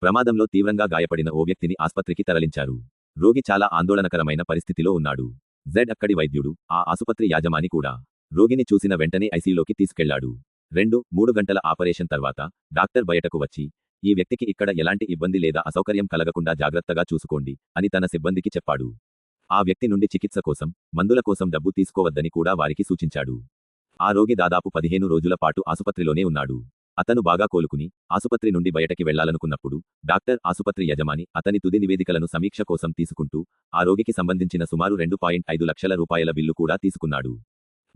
ప్రమాదంలో తీవ్రంగా గాయపడిన ఓ వ్యక్తిని ఆస్పత్రికి తరలించారు. రోగి చాలా ఆందోళనకరమైన పరిస్థితిలో ఉన్నాడు. జెడ్ అక్కడి వైద్యుడు, ఆ ఆసుపత్రి యాజమాని కూడా రోగిని చూసిన వెంటనే ఐసీయూలోకి తీసుకెళ్లాడు. 2-3 గంటల ఆపరేషన్ తర్వాత డాక్టర్ బయటకు వచ్చి, ఈ వ్యక్తికి ఇక్కడ ఎలాంటి ఇబ్బంది లేదా అసౌకర్యం కలగకుండా జాగ్రత్తగా చూసుకోండి అని తన సిబ్బందికి చెప్పాడు. ఆ వ్యక్తి నుండి చికిత్స కోసం, మందుల కోసం డబ్బు తీసుకోవద్దని కూడా వారికి సూచించాడు. ఆ రోగి దాదాపు 15 రోజుల పాటు ఆసుపత్రిలోనే ఉన్నాడు. అతను బాగా కోలుకుని ఆసుపత్రి నుండి బయటకి వెళ్లాలనుకున్నప్పుడు డాక్టర్ ఆసుపత్రి యజమాని అతని తుది నివేదికలను సమీక్ష కోసం తీసుకుంటూ ఆ రోగికి సంబంధించిన సుమారు 2.5 లక్షల రూపాయల బిల్లు కూడా తీసుకున్నాడు.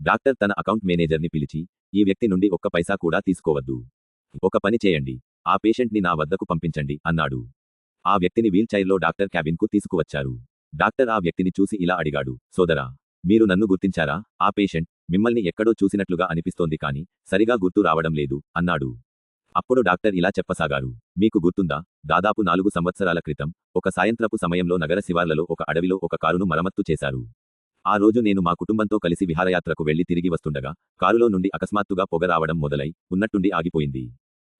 డాక్టర్ తన అకౌంట్ మేనేజర్ని పిలిచి, ఈ వ్యక్తి నుండి ఒక్క పైసా కూడా తీసుకోవద్దు. ఒక పని చేయండి, ఆ పేషెంట్ని నా వద్దకు పంపించండి అన్నాడు. ఆ వ్యక్తిని వీల్చైర్లో డాక్టర్ క్యాబిన్కు తీసుకువచ్చారు. డాక్టర్ ఆ వ్యక్తిని చూసి ఇలా అడిగాడు, సోదరా, మీరు నన్ను గుర్తించారా? ఆ పేషెంట్ మిమ్మల్ని ఎక్కడో చూసినట్లుగా అనిపిస్తోంది కానీ సరిగా గుర్తు రావడం లేదు అన్నాడు. అప్పుడు డాక్టర్ ఇలా చెప్పసాగారు, మీకు గుర్తుందా, దాదాపు 4 సంవత్సరాల క్రితం ఒక సాయంత్రపు సమయంలో నగర శివార్లలో ఒక అడవిలో ఒక కారును మరమ్మత్తు చేశారు. ఆ రోజు నేను మా కుటుంబంతో కలిసి విహారయాత్రకు వెళ్లి తిరిగి వస్తుండగా కారులో నుండి అకస్మాత్తుగా పొగ రావడం మొదలై ఉన్నట్టుండి ఆగిపోయింది.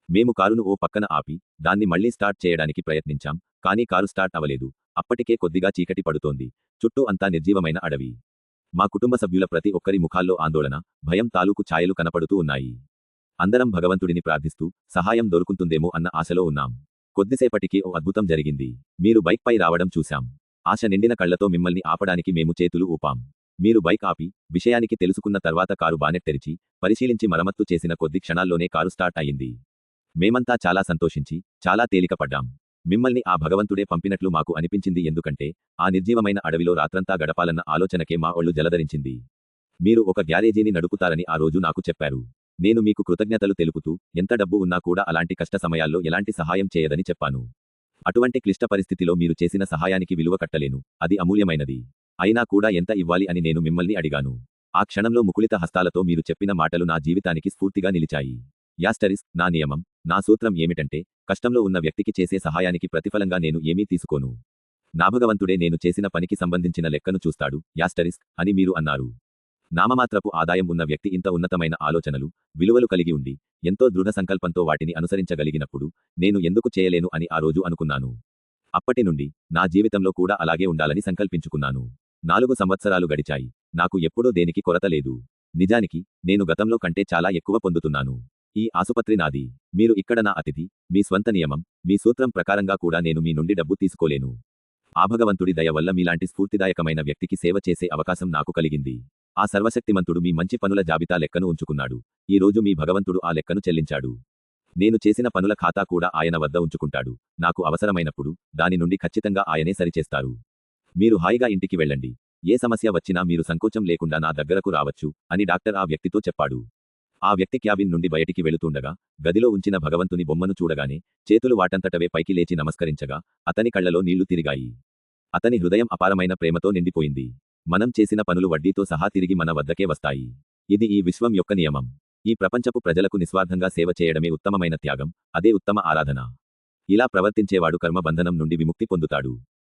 మేము కారును ఓ పక్కన ఆపి దాన్ని మళ్లీ స్టార్ట్ చేయడానికి ప్రయత్నించాం, కానీ కారు స్టార్ట్ అవలేదు. అప్పటికే కొద్దిగా చీకటి పడుతోంది. చుట్టూ అంతా నిర్జీవమైన అడవి. మా కుటుంబ సభ్యుల ప్రతి ఒక్కరి ముఖాల్లో ఆందోళన, భయం తాలూకు ఛాయలు కనపడుతూ ఉన్నాయి. అందరం భగవంతుడిని ప్రార్థిస్తూ సహాయం దొరుకుతుందేమో అన్న ఆశలో ఉన్నాం. కొద్దిసేపటికి ఓ అద్భుతం జరిగింది. మీరు బైక్పై రావడం చూశాం. ఆశ నిండిన కళ్లతో మిమ్మల్ని ఆపడానికి మేము చేతులు ఊపాం. మీరు బైక్ ఆపి విషయానికి తెలుసుకున్న తర్వాత కారు బానెట్ తెరిచి పరిశీలించి మరమ్మత్తు చేసిన కొద్ది క్షణాల్లోనే కారు స్టార్ట్ అయ్యింది. మేమంతా చాలా సంతోషించి చాలా తేలికపడ్డాం. మిమ్మల్ని ఆ భగవంతుడే పంపినట్లు మాకు అనిపించింది. ఎందుకంటే ఆ నిర్జీవమైన అడవిలో రాత్రంతా గడపాలన్న ఆలోచనకే మా ఒళ్ళు జలధరించింది. మీరు ఒక గ్యారేజీని నడుపుతారని ఆ రోజు నాకు చెప్పారు. నేను మీకు కృతజ్ఞతలు తెలుపుతూ ఎంత డబ్బు ఉన్నా కూడా అలాంటి కష్ట సమయాల్లో ఎలాంటి సహాయం చేయదని చెప్పాను. అటువంటి క్లిష్ట పరిస్థితిలో మీరు చేసిన సహాయానికి విలువ కట్టలేను, అది అమూల్యమైనది. అయినా కూడా ఎంత ఇవ్వాలి అని నేను మిమ్మల్ని అడిగాను. ఆ క్షణంలో ముకుళిత హస్తాలతో మీరు చెప్పిన మాటలు నా జీవితానికి స్ఫూర్తిగా నిలిచాయి. యాస్టరిస్క్ నా నియమం, నా సూత్రం ఏమిటంటే కష్టంలో ఉన్న వ్యక్తికి చేసే సహాయానికి ప్రతిఫలంగా నేను ఏమీ తీసుకోను. నా భగవంతుడే నేను చేసిన పనికి సంబంధించిన లెక్కను చూస్తాడు యాస్టరిస్క్ అని మీరు అన్నారు. నామమాత్రపు ఆదాయం ఉన్న వ్యక్తి ఇంత ఉన్నతమైన ఆలోచనలు, విలువలు కలిగి ఉండి ఎంతో దృఢ సంకల్పంతో వాటిని అనుసరించగలిగినప్పుడు నేను ఎందుకు చేయలేను అని ఆ రోజు అనుకున్నాను. అప్పటి నుండి నా జీవితంలో కూడా అలాగే ఉండాలని సంకల్పించుకున్నాను. 4 సంవత్సరాలు గడిచాయి. నాకు ఎప్పుడూ దేనికి కొరత లేదు. నిజానికి నేను గతంలో కంటే చాలా ఎక్కువ పొందుతున్నాను. ఈ ఆసుపత్రి నాది. మీరు ఇక్కడ నా అతిథి. మీ స్వంత నియమం, మీ సూత్రం ప్రకారంగా కూడా నేను మీ నుండి డబ్బు తీసుకోలేను. ఆ భగవంతుడి దయ వల్ల మీలాంటి స్ఫూర్తిదాయకమైన వ్యక్తికి సేవ చేసే అవకాశం నాకు కలిగింది. ఆ సర్వశక్తిమంతుడు మీ మంచి పనుల జాబితా లెక్కను ఉంచుకున్నాడు. ఈ రోజు మీ భగవంతుడు ఆ లెక్కను చెల్లించాడు. నేను చేసిన పనుల ఖాతా కూడా ఆయన వద్ద ఉంచుకుంటాడు. నాకు అవసరమైనప్పుడు దాని నుండి ఖచ్చితంగా ఆయనే సరిచేస్తారు. మీరు హాయిగా ఇంటికి వెళ్ళండి. ఏ సమస్య వచ్చినా మీరు సంకోచం లేకుండా నా దగ్గరకు రావచ్చు అని డాక్టర్ ఆ వ్యక్తితో చెప్పాడు. ఆ వ్యక్తి క్యాబిన్ నుండి బయటికి వెళుతుండగా గదిలో ఉంచిన భగవంతుని బొమ్మను చూడగానే చేతులు వాటంతటవే పైకి లేచి నమస్కరించగా అతని కళ్లలో నీళ్లు తిరిగాయి. అతని హృదయం అపారమైన ప్రేమతో నిండిపోయింది. మనం చేసిన పనులు వడ్డీతో సహా తిరిగి మన వద్దకే వస్తాయి. ఇది ఈ విశ్వం యొక్క నియమం. ఈ ప్రపంచపు ప్రజలకు నిస్వార్థంగా సేవ చేయడమే ఉత్తమమైన త్యాగం, అదే ఉత్తమ ఆరాధన. ఇలా ప్రవర్తించేవాడు కర్మ బంధనం నుండి విముక్తి పొందుతాడు.